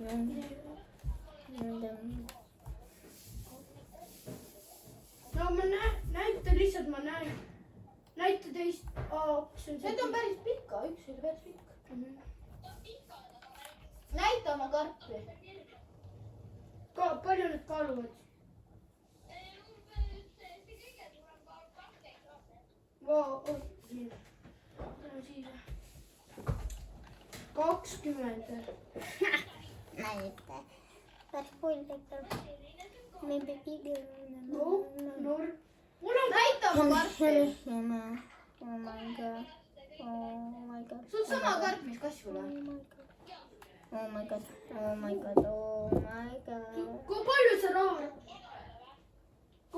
No ma näita lihtsalt, ma näen. Näita teist. Need on päris pikka, üks oli päris pikk. Näita oma karpi. Palju need kaaluvad? Vau, siin. 20. Näite. Päris palju tekib. Me pidi No. Mul on näita oma karpi. Oh my god. Sul sama karp, mis kasvule. Oh my god. Kui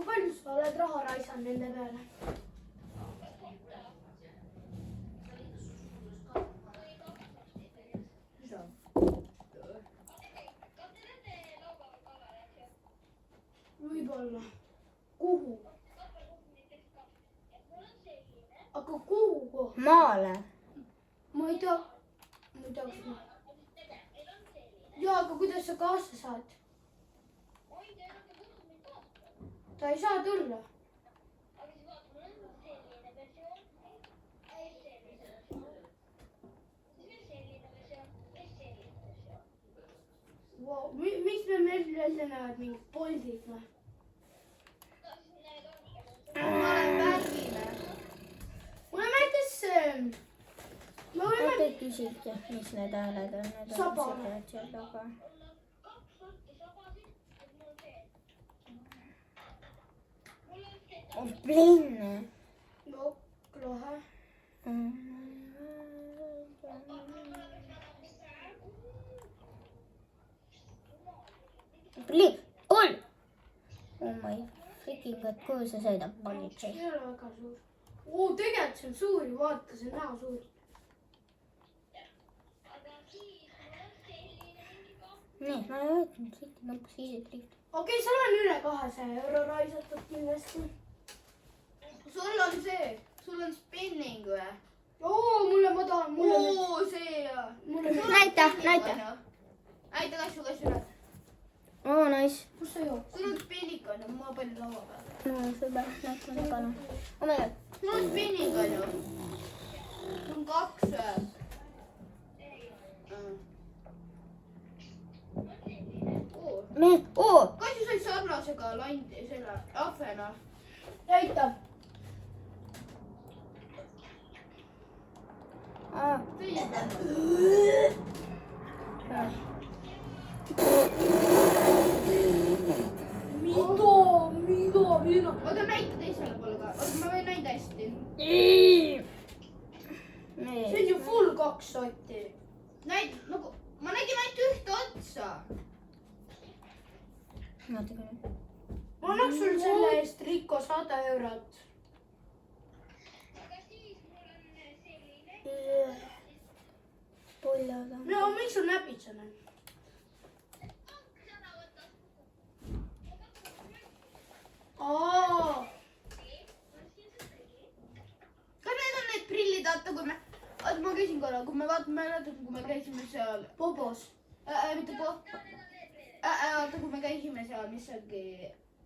palju sa oled raha raisanud nende peale? Võib-olla. Kuhu? Aga kuhu? Maale. Ma ei tea. Jaa, aga kuidas sa kaasa saad? Ta ei saa tulla. Wow. Miks me meil välja näevad mingid poldid või? Ma olen värvine. Mulle meeldis see. Te küsite, mis need hääled on. Saba. Oh, plinne. No, lahe. Plinn, koll! Oh my freaking god, kuhu see sõidab politsei? See ei ole väga suur. Tegelikult see on suur ju, vaata, see on näo suur. Nii, ma ei võtnud siit lõpuks ise trikt. Okei, seal on üle 200 € raisatud kindlasti. Sul on see, sul on spinning või? Ma tahan, See ja. Näita. Näita kasvu. Oh, nice. Kus sa jood? Sul on spinning on ju, ma panin laua peal. No, super, näita palun. Oh my god. Sul on spinning on ju. Sul on 2 või? Kas ju sai sarnasega landi selle ahvena? Näita. Mida? Oota, näita teisele poole ka. Oota, ma võin näida hästi. See on ju full 2 sotti. Ma nägin ainult ühte otsa. Ma annaks sul selle eest, Rico, 100 €. No, miks sul näpid seal on? Kas need on need prillid, vaata kui me... Oota, ma küsin korra, kui me vaatame, kui me käisime seal... Bobos. Mitte Oota, kui me käisime seal, mis ongi...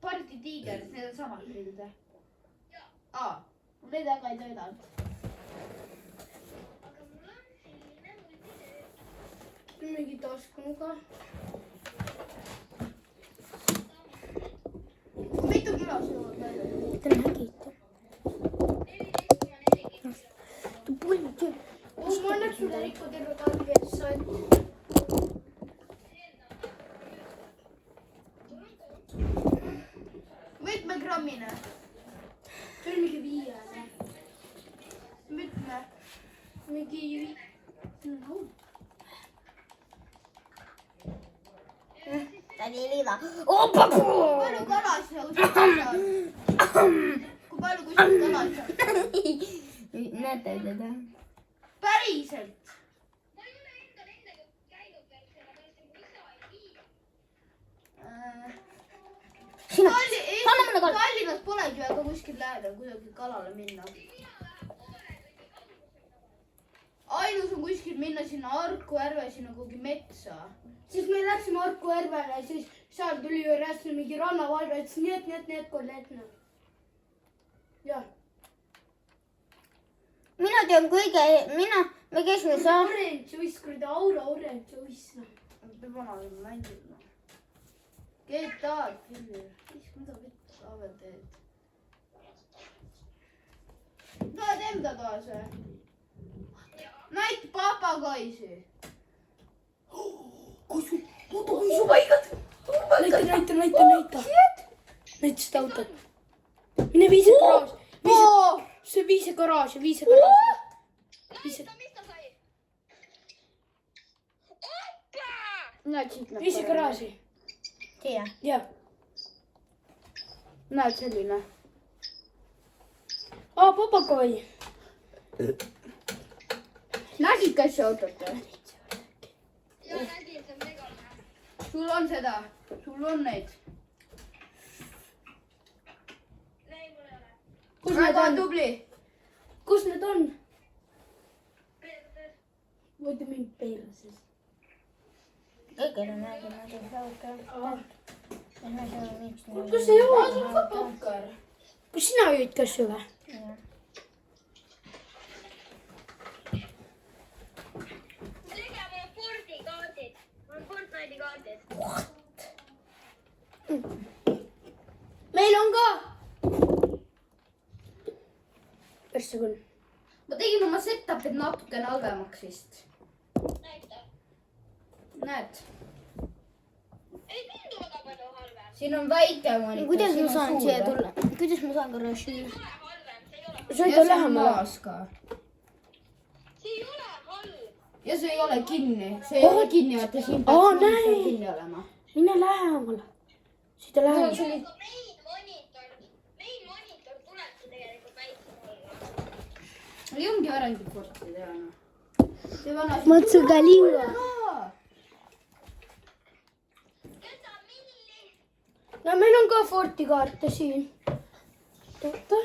Party Tiger, need on samad prillid või? Need aga ei töötanud. Mingi taskuga. Mitu kilo sul on välja? Te nägite. Ma annaks sulle Rico terve talvi eest salt. Mitmegrammine? See on mingi 5. Mitme? Mingi... Tädi liiva. Oh, papu! Kui palju kalasid sa kuskil saad? Kui palju kuskil kalasid saad? Näete teda? Päriselt? Sina, anna mulle kala. Tallinnas polegi väga kuskil lähedal kuidagi kalale minna. Ainus on kuskil minna sinna Arku järve, sinna kuhugi metsa. Siis me läksime Harku järvele, siis seal tuli ju rääkida mingi rannavalve, ütles need kolletne. Jah. Mina tean me käisime seal. Orange juice, kuradi Aura orange juice. Vana olin mänginud. GTA killer. Mida vittu sa veel teed? Tahad enda taas või? Näita papagoisi. Kui su paigad. Näita. Näita seda autot. Mine vii see garaaži. Vii see garaaži. Mis ta sai? Näed siit näeb. Vii see garaaži. Siia. Jah. Näed selline. Papagoi. Nägid ka see autot või? Ja nägin, see on megane. Sul on seda. Sul on neid. Ei, mul ei ole. Kus need Väga on? tubli. Kus need on? Peeter. Võite mind peirases. Kõigile nägime seda autot. Kus ei ole? Sul ka pokker. Kus sina jõid kasju või? Lege mul Fordi kaardid. Mul on Fortnite'i kaardid. Meil on ka. Persukun. Ma tegin oma setup'id natukene halvemaks vist. Näita. Näed. Ei tundu väga palju halvem. Siin on väike monitor. Kuidas ma saan siia tulla? Kuidas ma saan garaaži See ei minna? ole halvem. See ei ole halvem. Sa ei Ja tule see on lähemale. maas ka. See ei ole halb. Ja see ei ole kinni. See ei ole kinni, vaata siin Aa, peaks monitor näin. kinni olema. Mine lähemale. Siit lähemale. Aga main monitor tulebki tegelikult väiksem olla. Oli ongi arenguporti teha. See vana. Matsu Galinga. Jäta milli. No meil on ka Forti kaarte siin. Oota.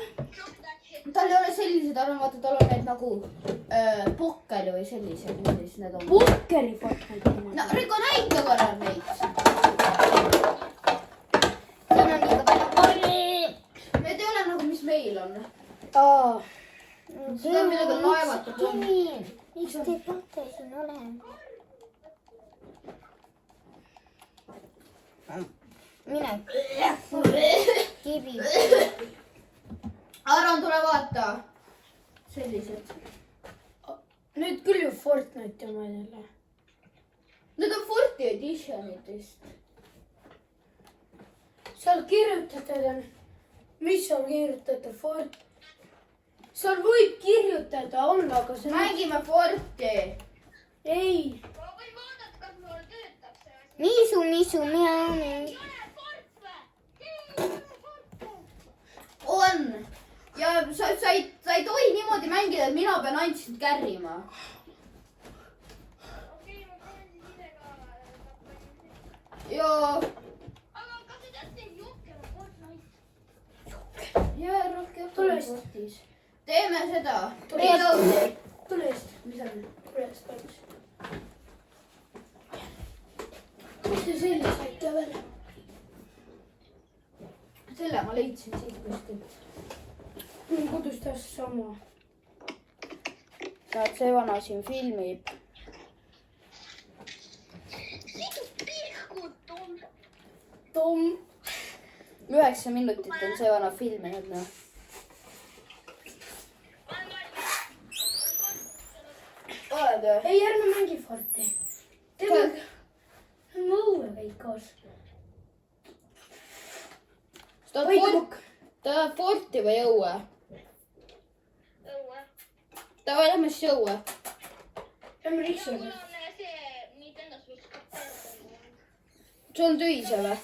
Tal ei ole sellised, arvan, vaata, tal on need nagu pokkeri või sellised, mis need on. Pokkeri Fortnite'i. No Riko, näita korra neid. Täna on liiga palju palli. Need ei ole nagu, mis meil on. Aa. Seda on millega laevatud on. Miks te pate siin ole? Mine. Kivi. Aron, tule vaata. Sellised. Nüüd küll ju Fortnite'i oma jälle. Need on Forti editionitest. Seal kirjutatud on, mis on kirjutatud Fort. Seal võib kirjutada olla, aga see Mängime Forti. ei. Ma võin vaadata, kas mul töötab see asi. Misu, miau. Ei ole Fort või? Ei ole Fort. On. Ja sa ei tohi niimoodi mängida, et mina pean ainult sind kärrima. Okei, ma teen siis ise ka tappa. Ja, Aga kas te teate, Jokker on Fortnite? ja rohkem Tule Fortis. Teeme seda. Tule Reload. Tule eest. Mis on? Tule eest palus. Kus te selle saite veel? Selle ma leidsin siit kuskilt. Mul kodus täpselt sama. Näed, see vana siin filmib. Sidu pihkutum. Tom. 9 minutit on see vana filminud, noh. Oled või? Ei, ärme mängi Forti. Teeme õue käid koos. tahad Forti või õue? Õue. Davai, lähme siis õue. Lähme Ja riksuga. mul on see Nintendo Switch 2. Sul on tühise või?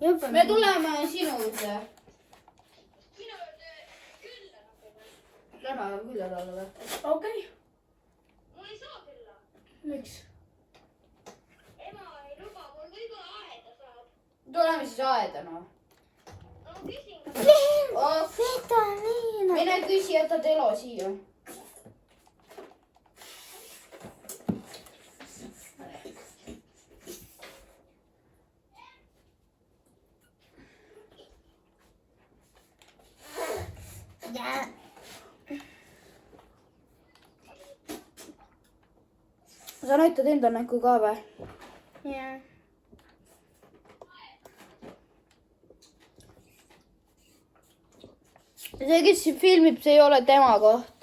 Juba. Me tuleme sinu juurde. Minu juurde külla nagu või? Lähme küljed alla või? Okei. Mul ei saa külla. Miks? Ema ei luba, mul võib-olla aeda saab. Tuleme siis aeda, noh. No ma küsin, kas Oh, Seda nii. mine küsi, jäta Telo siia. sa näitad enda nägu ka või? jah. see, kes siin filmib, see ei ole tema koht.